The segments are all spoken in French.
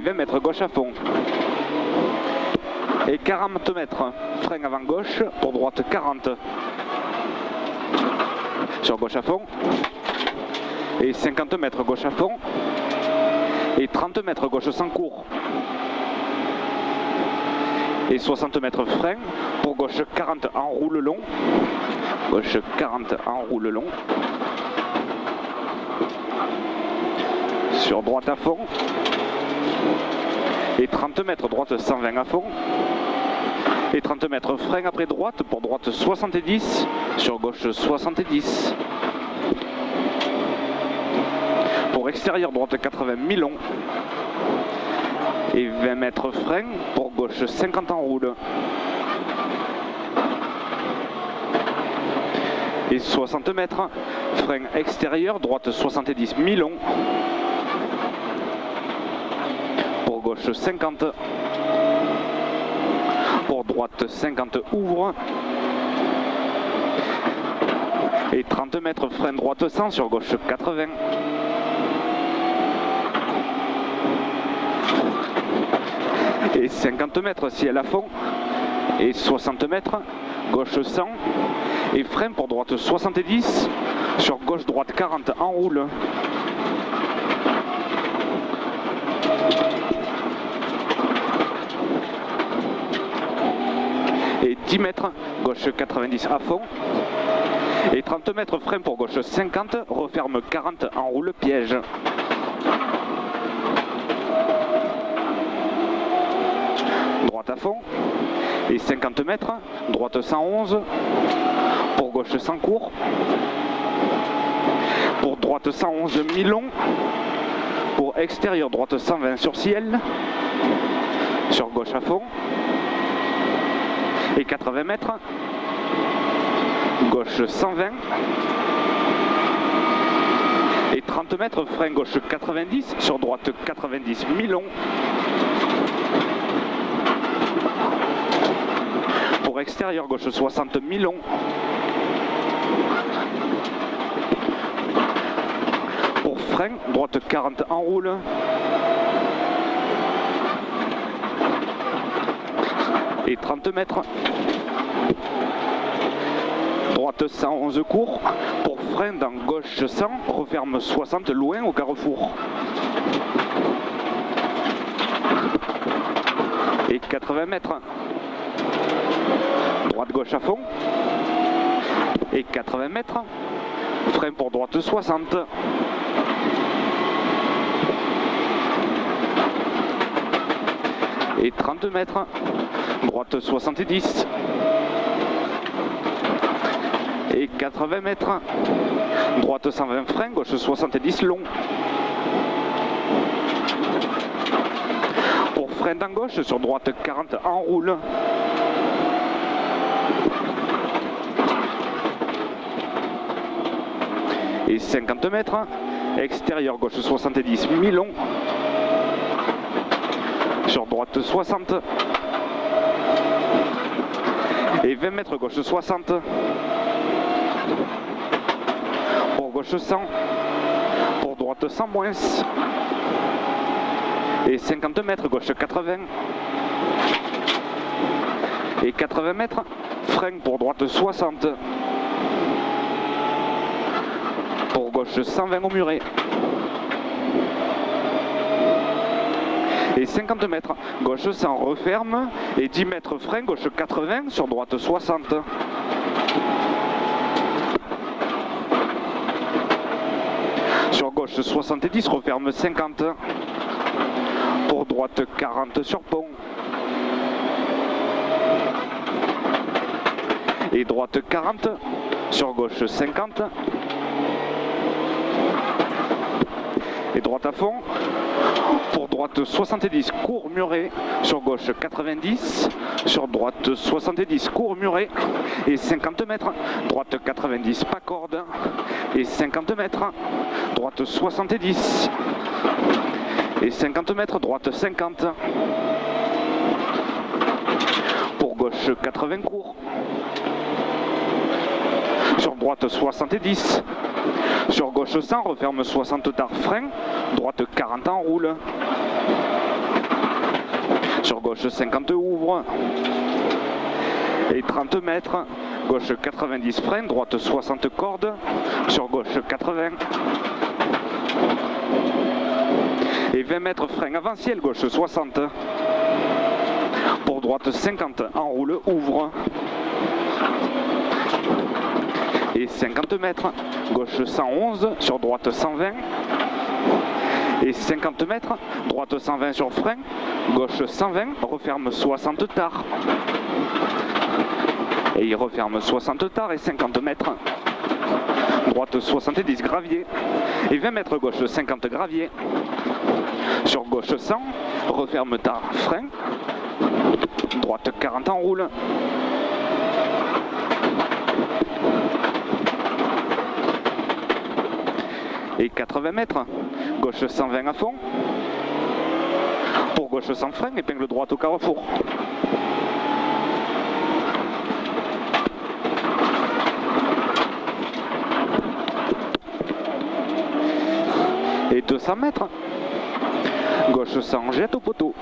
20 mètres gauche à fond. Et 40 mètres, frein avant gauche, pour droite 40. Sur gauche à fond. Et 50 mètres gauche à fond. Et 30 mètres gauche sans cours. Et 60 mètres frein, pour gauche 40 en roule long. Gauche 40 en roule long. Sur droite à fond. Et 30 mètres droite 120 à fond. Et 30 mètres frein après droite, pour droite 70, sur gauche 70. Pour extérieur droite 80 mi-long. Et 20 mètres frein, pour gauche 50 en roule. Et 60 mètres, frein extérieur, droite 70 mi-long. Pour gauche 50. Pour droite 50 ouvre. Et 30 mètres, frein droite 100, sur gauche 80. Et 50 mètres ciel à fond. Et 60 mètres, gauche 100. Et frein pour droite 70, sur gauche droite 40 en roule. Et 10 mètres, gauche 90 à fond. Et 30 mètres, frein pour gauche 50, referme 40 en roule piège. Droite à fond. Et 50 mètres, droite 111, pour gauche 100 court. Pour droite 111 mi-long. Pour extérieur droite 120 sur ciel. Sur gauche à fond. Et 80 mètres, gauche 120. Et 30 mètres, frein gauche 90, sur droite 90 mi-long. Pour extérieur gauche 60 mi-long. Pour frein, droite 40 en roule. Et 30 mètres. Droite 111 court. Pour frein dans gauche 100, referme 60 loin au carrefour. Et 80 mètres. Droite gauche à fond. Et 80 mètres. Frein pour droite 60. Et 30 mètres. Droite 70. Et 80 mètres. Droite 120 frein, gauche 70 long. Pour frein dans gauche, sur droite 40 en roule. Et 50 mètres. Extérieur gauche 70 mi-long. Sur droite 60. Et 20 mètres gauche 60. Pour gauche 100. Pour droite 100 moins. Et 50 mètres gauche 80. Et 80 mètres. Frein pour droite 60. Pour gauche 120 au muret. Et 50 mètres, gauche 100 referme. Et 10 mètres frein, gauche 80, sur droite 60. Sur gauche 70, referme 50. Pour droite 40 sur pont. Et droite 40, sur gauche 50. Et droite à fond. Pour droite 70, court muret. Sur gauche 90. Sur droite 70, court muret. Et 50 mètres. Droite 90, pas corde. Et 50 mètres. Droite 70. Et 50 mètres. Droite 50. Pour gauche 80 court. Sur droite 70. Sur gauche 100, referme 60 tard frein. Droite 40 en roule. Sur gauche 50 ouvre. Et 30 mètres. Gauche 90 frein, droite 60 cordes. Sur gauche 80. Et 20 mètres frein avant ciel, gauche 60. Pour droite 50, enroule, ouvre. Et 50 mètres, gauche 111, sur droite 120. Et 50 mètres, droite 120 sur frein, gauche 120, referme 60 tard. Et il referme 60 tard et 50 mètres. Droite 70 gravier. Et 20 mètres gauche 50 gravier. Sur gauche 100, referme tard, frein. Droite 40 enroule. Et 80 mètres, gauche 120 à fond. Pour gauche sans frein, épingle droite au carrefour. Et 200 mètres, gauche 100, jette au poteau.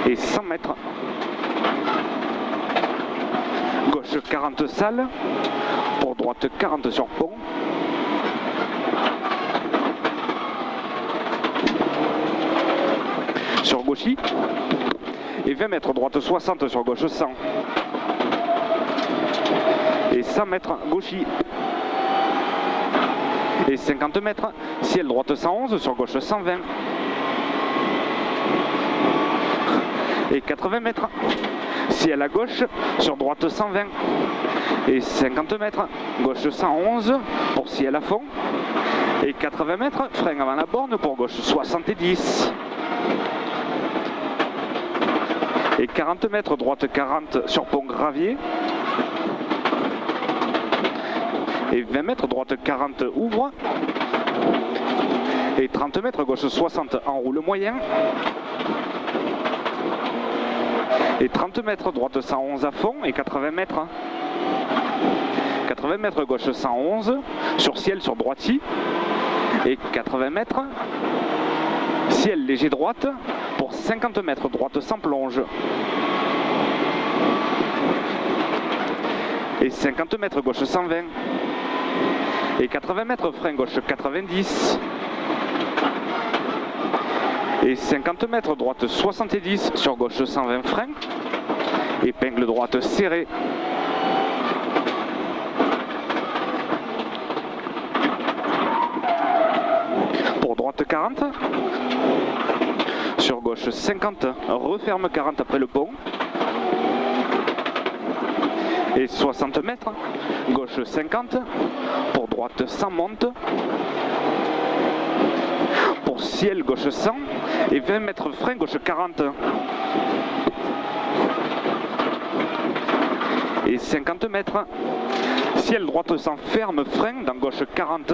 Et 100 mètres, gauche 40 salles, pour droite 40 sur pont. Sur gauchis, et 20 mètres, droite 60 sur gauche 100. Et 100 mètres, gauchis. Et 50 mètres, ciel droite 111 sur gauche 120. Et 80 mètres, ciel à gauche sur droite 120. Et 50 mètres, gauche 111 pour ciel à fond. Et 80 mètres, frein avant la borne pour gauche 70. Et 40 mètres, droite 40 sur pont gravier. Et 20 mètres, droite 40 ouvre. Et 30 mètres, gauche 60 enroule moyen. Et 30 mètres, droite 111 à fond. Et 80 mètres. 80 mètres, gauche 111 sur ciel sur droiti. Et 80 mètres, ciel léger droite pour 50 mètres, droite sans plonge. Et 50 mètres, gauche 120. Et 80 mètres, frein gauche 90. Et 50 mètres, droite 70 sur gauche 120 frein. Épingle droite serrée. Pour droite 40. Sur gauche 50, referme 40 après le pont. Et 60 mètres, gauche 50, pour droite 100 monte. Pour ciel gauche 100 et 20 mètres frein gauche 40. Et 50 mètres, ciel droite 100 ferme frein dans gauche 40.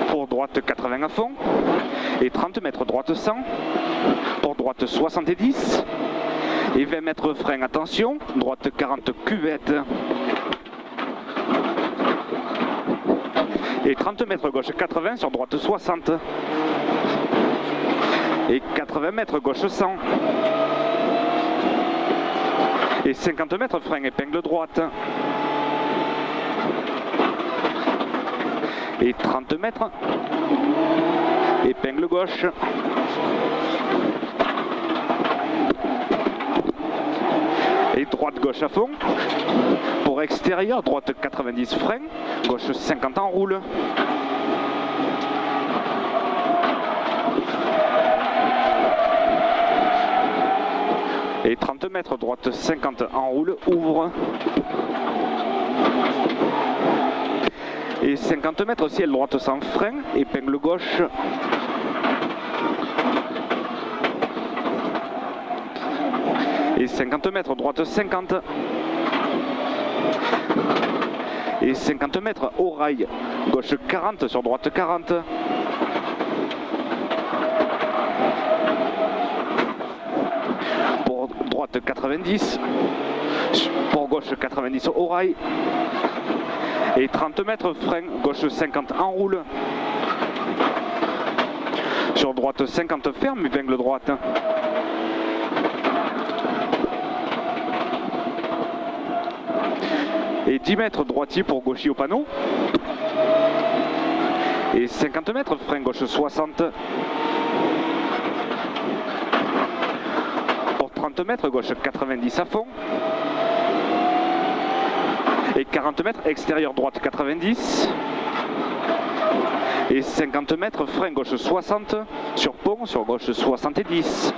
Pour droite 80 à fond et 30 mètres droite 100. Pour droite 70 et 20 mètres frein, attention, droite 40 cuvette. Et 30 mètres gauche 80 sur droite 60. Et 80 mètres gauche 100. Et 50 mètres frein épingle droite. Et 30 mètres épingle gauche. Et droite gauche à fond. Pour extérieur, droite 90 frein, gauche 50 enroule. Et 30 mètres, droite 50 enroule, ouvre. Et 50 mètres, ciel droite sans frein, épingle gauche. Et 50 mètres, droite 50. Et 50 mètres au rail, gauche 40 sur droite 40. Pour droite 90. Pour gauche gauche 90 au rail. Et 30 mètres, frein, gauche 50 en roule. Sur droite 50 ferme, épingle droite. Et 10 mètres droitier pour gaucher au panneau. Et 50 mètres, frein gauche 60. Pour 30 mètres, gauche 90 à fond. Et 40 mètres, extérieur droite 90. Et 50 mètres, frein gauche 60. Sur pont, sur gauche 70.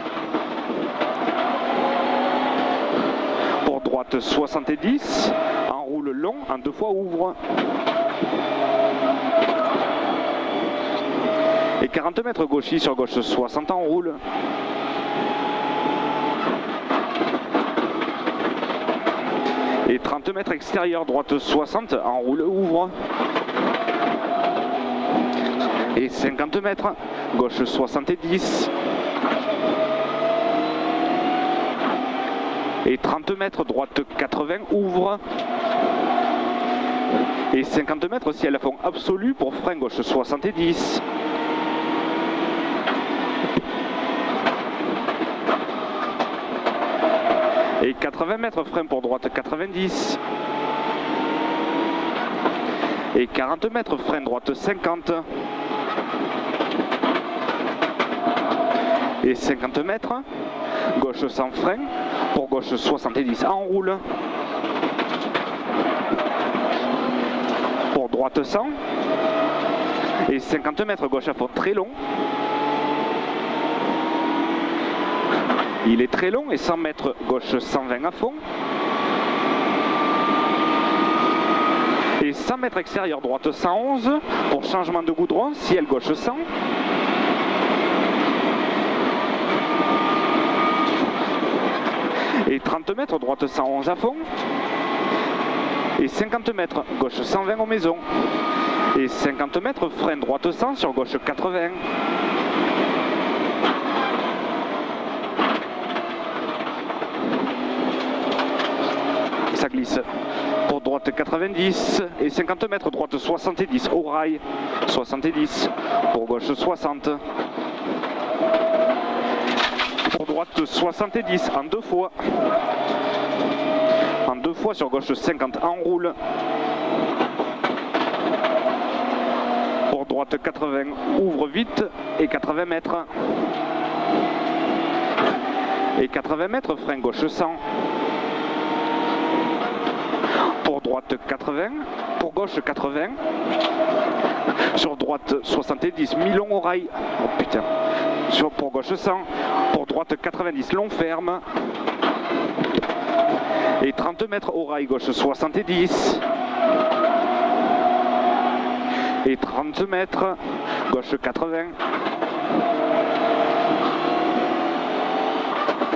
Pour droite 70. En roule long, en 2 fois ouvre. Et 40 mètres gaucher sur gauche 60 en roule. Et 30 mètres extérieur droite 60 en roule ouvre. Et 50 mètres gauche 70. Et 30 mètres droite 80 ouvre. Et 50 mètres ciel à fond absolu pour frein gauche 70. Et 80 mètres frein pour droite 90. Et 40 mètres frein droite 50. Et 50 mètres gauche sans frein pour gauche 70 en roule. Pour droite 100. Et 50 mètres gauche à fond très long. Il est très long et 100 mètres gauche 120 à fond. Et 100 mètres extérieur droite 111 pour changement de goudron, ciel gauche 100. Et 30 mètres droite 111 à fond. Et 50 mètres gauche 120 aux maisons. Et 50 mètres frein droite 100 sur gauche 80. Ça glisse pour droite 90 et 50 mètres droite 70 au rail 70 pour gauche 60 pour droite 70 en 2 fois sur gauche 50 en roule pour droite 80 ouvre vite et 80 mètres et 80 mètres frein gauche 100 pour droite 80, pour gauche 80, sur droite 70, mi-long au rail, oh putain, pour gauche 100, pour droite 90, long ferme, et 30 mètres au rail gauche 70, et 30 mètres gauche 80,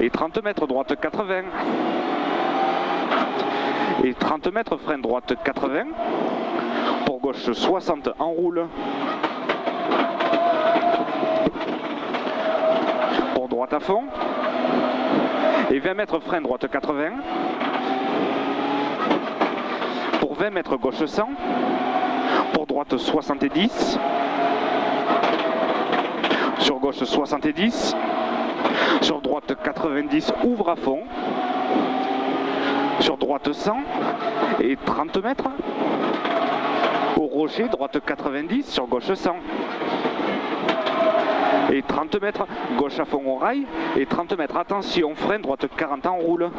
et 30 mètres droite 80, et 30 mètres frein droite 80 pour gauche 60 en roule pour droite à fond et 20 mètres frein droite 80 pour 20 mètres gauche 100 pour droite 70 sur gauche 70 sur droite 90 ouvre à fond sur droite 100 et 30 mètres au rocher, droite 90 sur gauche 100 et 30 mètres gauche à fond au rail et 30 mètres attention frein droite 40 en roule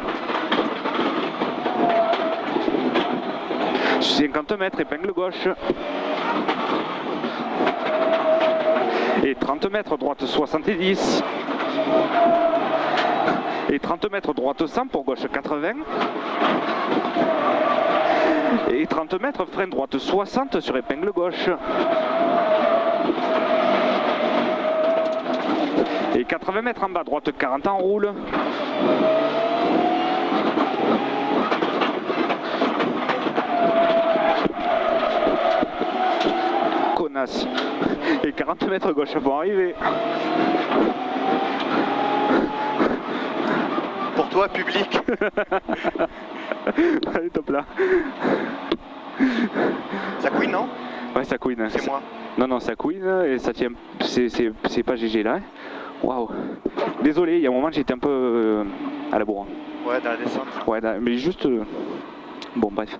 50 mètres épingle gauche et 30 mètres droite 70 et 30 mètres droite 100 pour gauche 80 et 30 mètres frein droite 60 sur épingle gauche et 80 mètres en bas droite 40 en roule connasse et 40 mètres gauche vont arriver. Pour toi, public. Allez, top là. Ça couine, non? Ouais, ça couine. C'est moi. Non, non, ça couine et ça tient. C'est pas GG là. Hein. Waouh. Désolé, il y a un moment j'étais un peu à la bourre. Ouais, dans la descente. Ouais, mais juste. Bon, bref.